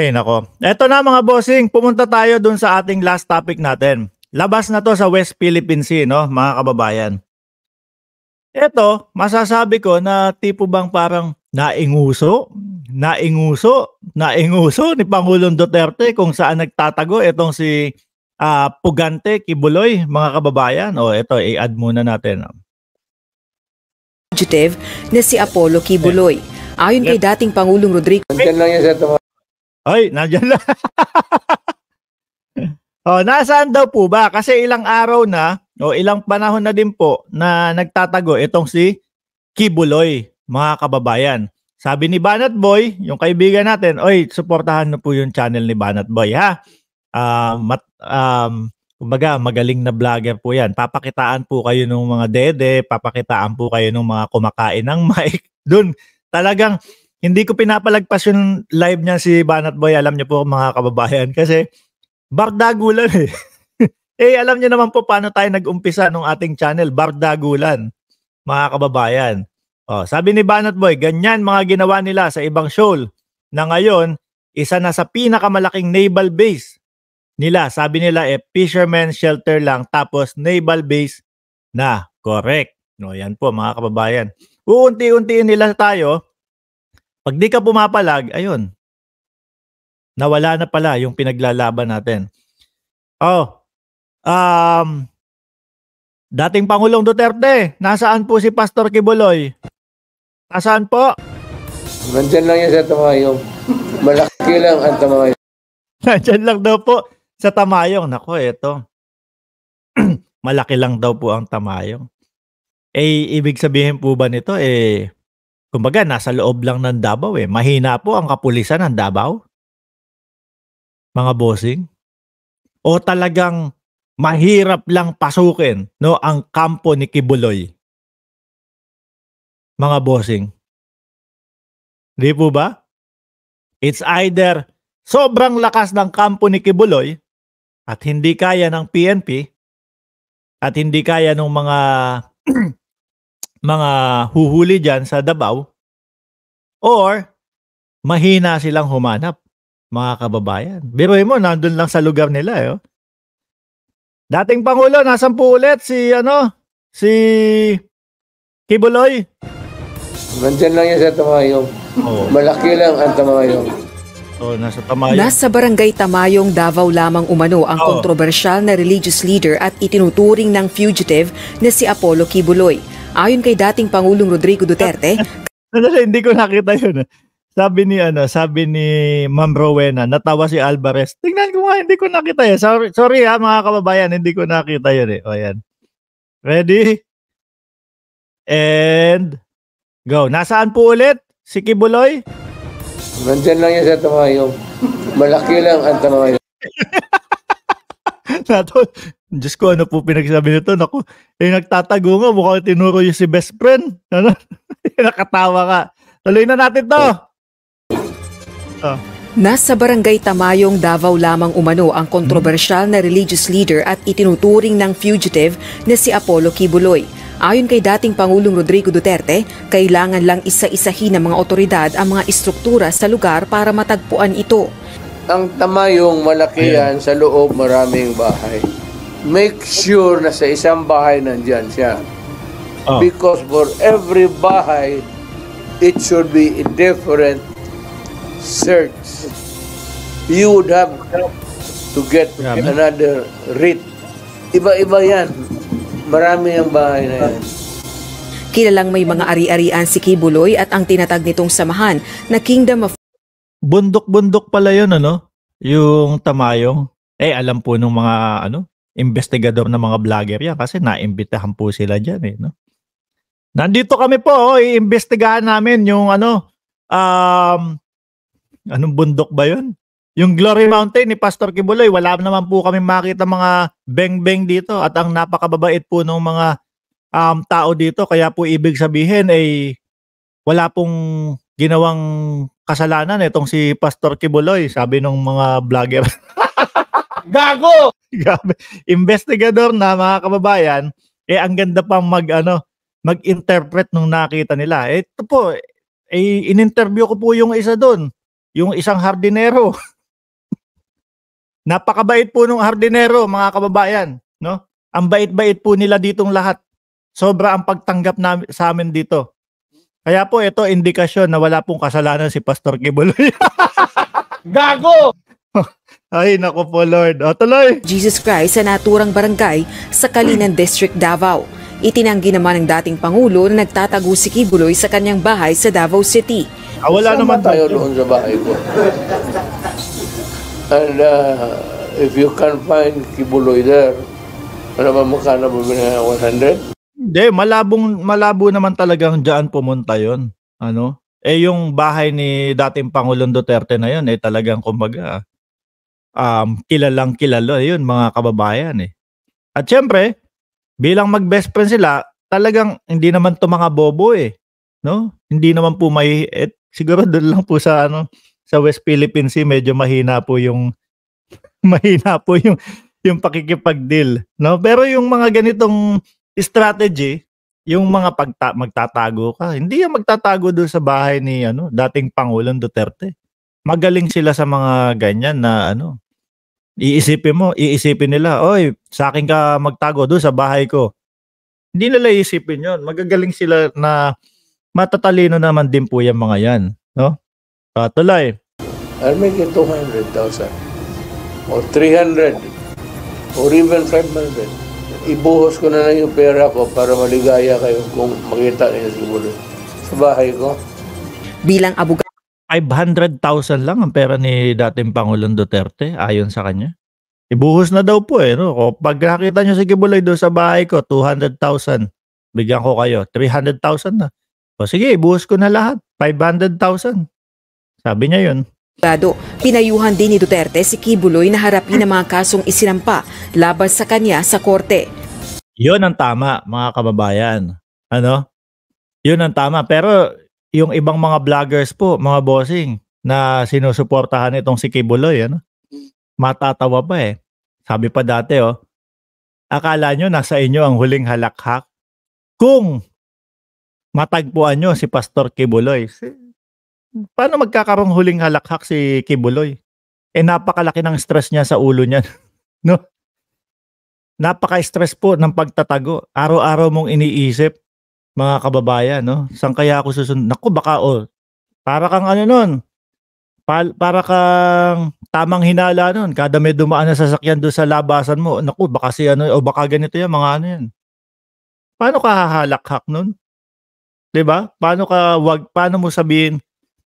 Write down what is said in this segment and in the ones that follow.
Ay nako. Eto na mga bossing, pumunta tayo dun sa ating last topic natin. Labas na to sa West Philippine Sea, no, mga kababayan. Eto, masasabi ko na tipo bang parang nainguso ni Pangulong Duterte kung saan nagtatago itong si Pugante Kibuloy, mga kababayan. O eto, i-add muna natin. Fugitive na si Apollo Kibuloy. Ayon kay dating Pangulong Rodrigo. Nandiyan lang yan sa tama. Ay, nandiyan lang. Nasaan daw po ba? Kasi ilang araw na o ilang panahon na din po na nagtatago itong si Kibuloy, mga kababayan. Sabi ni Banat Boy, yung kaibigan natin, oy, suportahan na po yung channel ni Banat Boy, ha? Kumbaga, magaling na vlogger po yan. Papakitaan po kayo ng mga dede, papakitaan po kayo ng mga kumakain ng mic. Doon, talagang hindi ko pinapalagpas yung live niya si Banat Boy, alam niyo po mga kababayan, kasi bardagulan eh. Alam niyo naman po paano tayo nag-umpisa nung ating channel, bardagulan, mga kababayan. Sabi ni Banat Boy, ganyan mga ginawa nila sa ibang shoal na ngayon, isa na sa pinakamalaking naval base nila. Sabi nila fisherman shelter lang tapos naval base na. Correct. No, yan po mga kababayan. Uunti-untiin nila tayo. Pag di ka pumapalag, ayun, nawala na pala yung pinaglalaban natin. Dating Pangulong Duterte, nasaan po si Pastor Kibuloy? Nasaan po? Nandiyan lang yan sa Tamayong. Malaki lang ang Tamayong. Nandiyan lang daw po sa Tamayong. Nako, eto. Malaki lang daw po ang Tamayong. Ibig sabihin po ba nito, kumbaga, nasa loob lang ng Davao eh. Mahina po ang kapulisan ng Davao? Mga bossing? O talagang mahirap lang pasukin, no, ang kampo ni Kibuloy? Mga bossing? Di po ba? It's either sobrang lakas ng kampo ni Kibuloy at hindi kaya ng PNP at hindi kaya ng mga mga huhuli dyan sa Davao, or mahina silang humanap, mga kababayan. Biruin mo, nandun lang sa lugar nila. Dating Pangulo, nasan po ulit si Kibuloy? Nandiyan lang yan sa Tamayong. Malaki lang ang Tamayong. Nasa Tamayong. Nasa barangay Tamayong, Davao lamang umano ang kontrobersyal na religious leader at itinuturing ng fugitive na si Apollo Kibuloy. Ayon kay dating Pangulong Rodrigo Duterte, hindi ko nakita yun. Sabi ni Ma'am Rowena, natawa si Alvarez. Tingnan ko nga, hindi ko nakita yun. Sorry ha mga kababayan, hindi ko nakita yun eh. O yan. Ready? And go. Nasaan po ulit si Kibuloy? Nandiyan lang yan sa Tamayong. Malaki lang ang Tamayong. Diyos ko, ano po pinagsabi nito? Naku, nagtatago nga, mukhang tinuro yung si best friend. Nakatawa ka. Tuloy na natin to. Nasa barangay Tamayong, Davao lamang umano ang kontrobersyal na religious leader at itinuturing ng fugitive na si Apollo Kibuloy. Ayon kay dating Pangulong Rodrigo Duterte, kailangan lang isa-isahin ng mga otoridad ang mga istruktura sa lugar para matagpuan ito. Ang Tamayong malaki yan, sa loob maraming bahay. Make sure na sa isang bahay nandyan siya. Because for every bahay, it should be a different search. You would have to get another writ. Iba-iba yan. Marami ang bahay na yan. Kilalang may mga ari-arian si Kibuloy at ang tinatag nitong samahan na Kingdom of... Bundok-bundok pala yun, yung Tamayong. Alam po nung mga, investigador na mga vlogger yan kasi naimbitahan po sila dyan no? Nandito kami po, iimbestigahan namin yung anong bundok ba yun? Yung Glory Mountain ni Pastor Kibuloy, wala naman po kami makita mga beng-beng dito at ang napakababait po ng mga tao dito, kaya po ibig sabihin wala pong ginawang kasalanan itong si Pastor Kibuloy, sabi ng mga vlogger. Gago! Investigador na mga kababayan, ang ganda pang mag-interpret nung nakita nila. Ito po, in-interview ko po yung isa doon. yung isang hardinero. Napakabait po nung hardinero, mga kababayan, no? Ang bait-bait po nila ditong lahat. Sobra ang pagtanggap sa amin dito. Kaya po ito indikasyon na wala pong kasalanan si Pastor Kibuloy. Gago! Ay, naku po Lord. O, tuloy. Jesus Christ sa naturang barangay sa Kalinan District, Davao. Itinanggi naman ng dating Pangulo na nagtatago si Kibuloy sa kanyang bahay sa Davao City. Wala naman tayo doon sa bahay ko. And if you can find Kibuloy there, ano ba magkano bumili ng 100? Hindi, malabo naman talagang diyan pumunta yon. Ano? Yung bahay ni dating Pangulong Duterte na yun, talagang kumbaga, kilalang kilala yun, mga kababayan eh. At syempre, bilang mag-best friend sila, talagang hindi naman to mga bobo eh. No? Hindi naman po siguro doon lang po sa sa West Philippine Sea medyo mahina po yung yung pakikipag-deal, no? Pero yung mga ganitong strategy, yung mga magtatago ka, hindi yan magtatago doon sa bahay ni dating Pangulong Duterte. Magaling sila sa mga ganyan na iisipin nila, oy, sa akin ka magtago doon sa bahay ko. Hindi nila iisipin yon. Magagaling sila na matatalino naman din po yung mga yan, no? Tuloy. I'll make it 200,000 or 300 or even 500. Ibuhos ko na lang yung pera ko para maligaya kayo kung makita niyo siguro sa bahay ko. Bilang abogado, 500,000 lang ang pera ni dating Pangulong Duterte ayon sa kanya. Ibuhos na daw po no? O pag nakita niyo si Kibuloy doon sa bahay ko, 200,000. Bigyan ko kayo, 300,000 na. O sige, ibuhos ko na lahat, 500,000. Sabi niya yun. pinayuhan din ni Duterte si Kibuloy na harapin ang mga kasong isinampa laban sa kanya sa korte. Yun ang tama, mga kababayan. Yun ang tama. Pero yung ibang mga vloggers po, mga bossing, na sinusuportahan itong si Kibuloy, matatawa pa eh. Sabi pa dati, akala nyo nasa inyo ang huling halakhak kung matagpuan nyo si Pastor Kibuloy. Paano magkakaroong huling halakhak si Kibuloy? Napakalaki ng stress niya sa ulo niya. No? Napaka-stress po ng pagtatago. Araw-araw mong iniisip, mga kababayan, no? Saan kaya ako susunod? Naku, baka, para kang nun. Para kang tamang hinala nun. Kada may dumaan na sasakyan doon sa labasan mo, naku, baka o baka ganito yan, mga yan. Paano ka hahalakhak nun? 'Di ba? Paano mo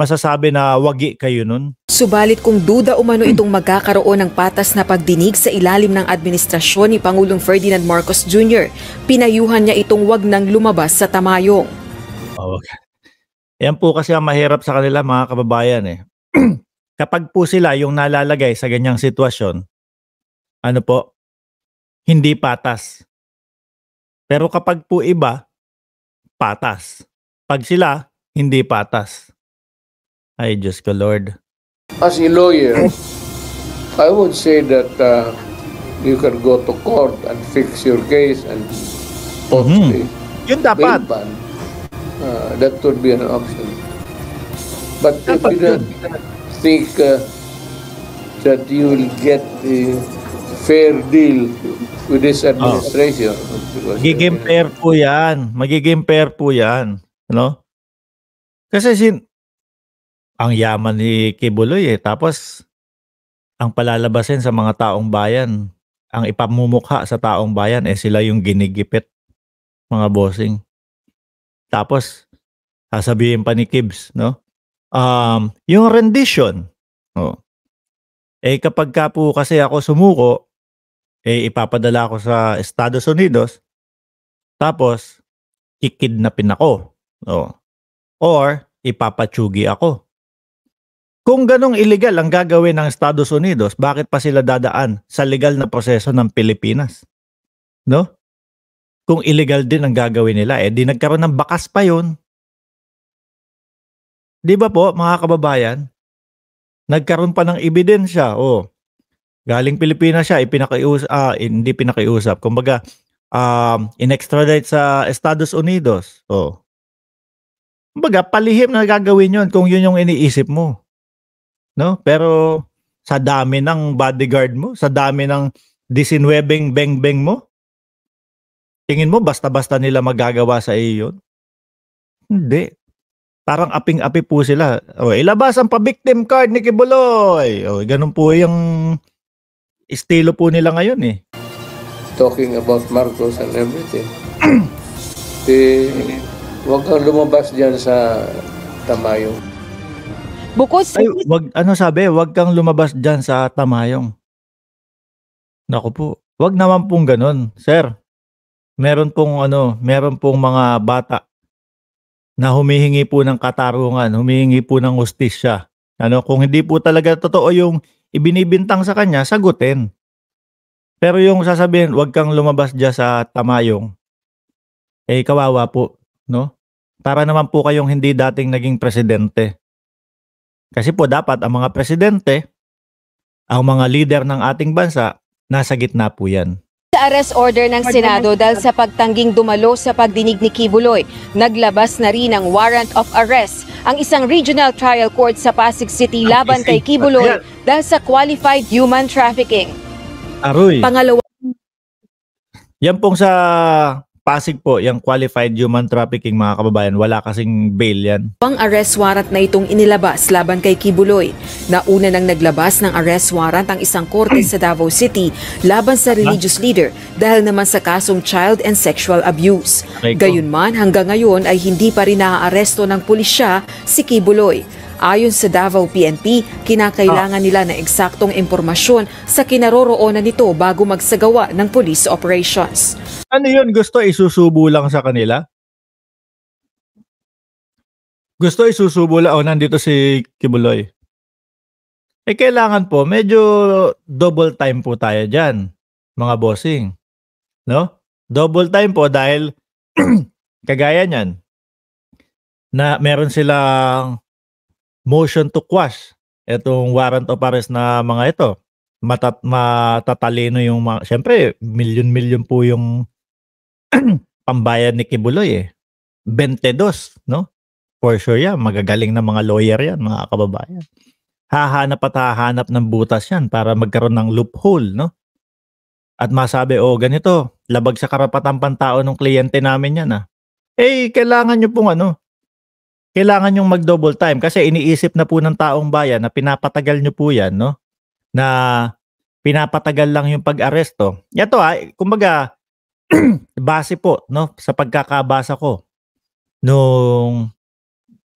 masasabi na wagi kayo nun? Subalit kung duda umano itong magkakaroon ng patas na pagdinig sa ilalim ng administrasyon ni Pangulong Ferdinand Marcos Jr., pinayuhan niya itong wag nang lumabas sa tamayong. Okay. Yan po kasi ang mahirap sa kanila, mga kababayan eh. Kapag po sila yung nalalagay sa ganyang sitwasyon, hindi patas. Pero kapag po iba, patas. Pag sila, hindi patas. Ay, Diyos ko, Lord. As a lawyer, I would say that you can go to court and fix your case and possibly yun dapat. That would be an option. But if you don't think that you will get a fair deal with this administration, magiging fair po yan. Magiging fair po yan. Kasi ang yaman ni Kibuloy tapos ang palalabasin sa mga taong bayan, ang ipamumukha sa taong bayan sila yung ginigipit, mga bossing. Tapos sasabihin pa ni Kibs, yung rendition, kapag ka po kasi ako sumuko, ipapadala ako sa Estados Unidos, tapos kikidnapin ako, or ipapatsugi ako. Kung ganong illegal ang gagawin ng Estados Unidos, bakit pa sila dadaan sa legal na proseso ng Pilipinas? Kung illegal din ang gagawin nila, di nagkaroon ng bakas pa yun. Di ba po, mga kababayan? Nagkaroon pa ng ebidensya. Galing Pilipinas siya, hindi pinakiusap. Kumbaga, in-extradite sa Estados Unidos. Kumbaga, palihim na gagawin yun kung yun yung iniisip mo. no? Pero sa dami ng bodyguard mo, sa dami ng 19 beng-beng mo, tingin mo basta-basta nila magagawa sa iyo yun? Hindi. Parang aping-api po sila. O, ilabas ang pa-victim card ni Kibuloy. O, ganun po yung estilo po nila ngayon eh. Talking about Marcos and everything. Huwag kang lumabas dyan sa Tamayong. Wag kang lumabas dyan sa Tamayong. Naku po, wag naman pong ganun, sir. Meron pong mga bata na humihingi po ng katarungan, humihingi po ng hustisya. Kung hindi po talaga totoo yung ibinibintang sa kanya, sagutin. Pero yung sasabihin, wag kang lumabas dyan sa Tamayong, kawawa po, no? Para naman po kayong hindi dating naging presidente. Kasi po dapat ang mga presidente, ang mga leader ng ating bansa, nasa gitna po yan. Sa arrest order ng Senado dahil sa pagtangging dumalo sa pagdinig ni Kibuloy, naglabas na rin ng warrant of arrest ang isang regional trial court sa Pasig City laban kay Kibuloy dahil sa qualified human trafficking. Aroy. Yan pong sa Pasig po, yung qualified human trafficking, mga kababayan, wala kasing bail yan. Ang arrest warrant na itong inilabas laban kay Kibuloy. Nauna nang naglabas ng arrest warrant ang isang korte sa Davao City laban sa religious leader dahil naman sa kasong child and sexual abuse. Gayunman, hanggang ngayon ay hindi pa rin naaaresto ng pulisya si Kibuloy. Ayon sa Davao PNP, kinakailangan nila ng eksaktong impormasyon sa kinaroroonan nito bago magsagawa ng police operations. Ano yun? Gusto isusubo lang sa kanila? Gusto isusubo lang? Nandito si Kibuloy. Kailangan po, medyo double time po tayo dyan, mga bossing. No? Double time po dahil kagaya niyan na meron silang motion to quash itong warrant of arrest na mga ito. Matatalino yung mga, syempre, milyon-milyon po yung pambayad ni Kibuloy 22, no? For sure yan, magagaling na mga lawyer yan, mga kababayan. Hahanap at hahanap ng butas yan para magkaroon ng loophole, no? At masabi, ganito, labag sa karapatang pantao ng kliyente namin yan, kailangan nyo pong kailangan yung mag-double time kasi iniisip na po ng taong bayan na pinapatagal nyo po yan, no? Na pinapatagal lang yung pag-aresto. Ito kumbaga, base po, no, sa pagkakabasa ko nung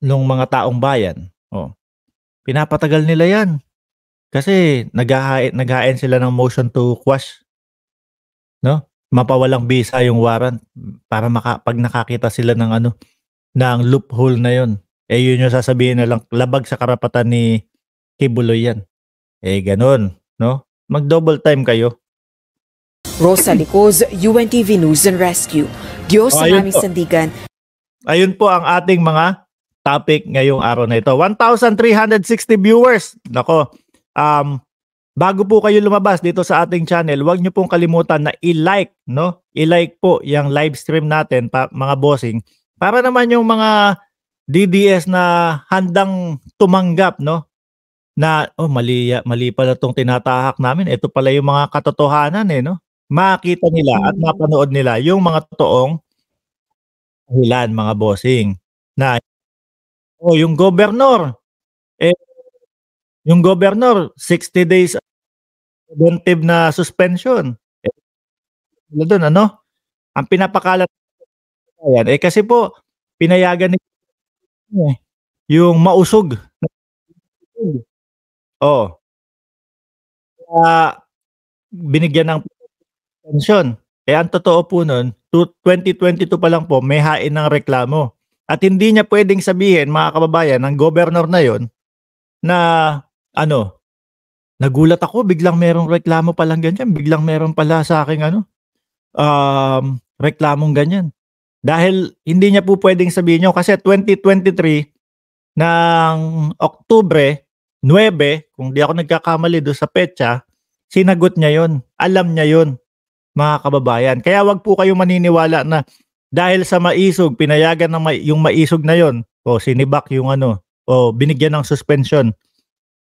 mga taong bayan, pinapatagal nila yan. Kasi naghahain sila ng motion to quash, no? Mapawalang bisa yung warrant para pag nakakita sila ng ng loophole na yun. Yun yung sasabihin na lang, labag sa karapatan ni Kibuloy yan. Ganun, no? Mag-double time kayo. Rosa Licoz, UNTV News and Rescue. Diyos sa aming sandigan. Ayun po ang ating mga topic ngayong araw na ito. 1,360 viewers. Nako, bago po kayo lumabas dito sa ating channel, huwag nyo pong kalimutan na i-like, no? I-like po yung live stream natin, mga bossing, para naman yung mga DDS na handang tumanggap, no? Na, mali pala itong tinatahak namin. Ito pala yung mga katotohanan, no? Makita nila at mapanood nila yung mga totoong dahilan, mga bossing. Na, yung gobernador, 60 days preventive na suspension. Doon, ang pinapakalat yan, kasi po, pinayagan yung mausog. Binigyan ng suspension. Ang totoo po nun, 2022 pa lang po, may hain ng reklamo. At hindi niya pwedeng sabihin, mga kababayan, ng governor na yon na, nagulat ako, biglang merong reklamo palang ganyan, biglang meron pala sa aking, reklamong ganyan. Dahil hindi niya po pwedeng sabihin nyo, kasi 2023, ng Oktubre 9, kung di ako nagkakamali doon sa petsa, sinagot niya yon. Alam niya yon, mga kababayan. Kaya wag po kayo maniniwala na dahil sa maisog, pinayagan ng yung maisog na yon, sinibak yung binigyan ng suspension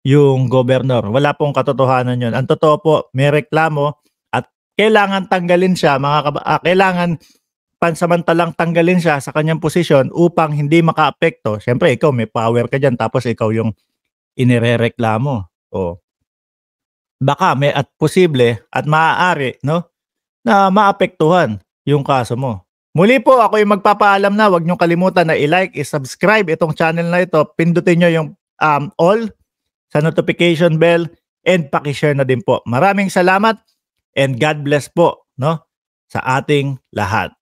yung gobernador. Wala pong katotohanan yun. Ang totoo po, may reklamo at kailangan tanggalin siya, kailangan pansamantalang tanggalin siya sa kanyang posisyon upang hindi makaapekto. Siyempre, ikaw may power ka dyan tapos ikaw yung inirereklamo. O, baka may at posible at maaari, no, na maapektuhan yung kaso mo. Muli po, ako yung magpapaalam na. Huwag niyong kalimutan na i-like, i-subscribe itong channel na ito. Pindutin niyo yung all sa notification bell and paki-share na din po. Maraming salamat and God bless po, no, sa ating lahat.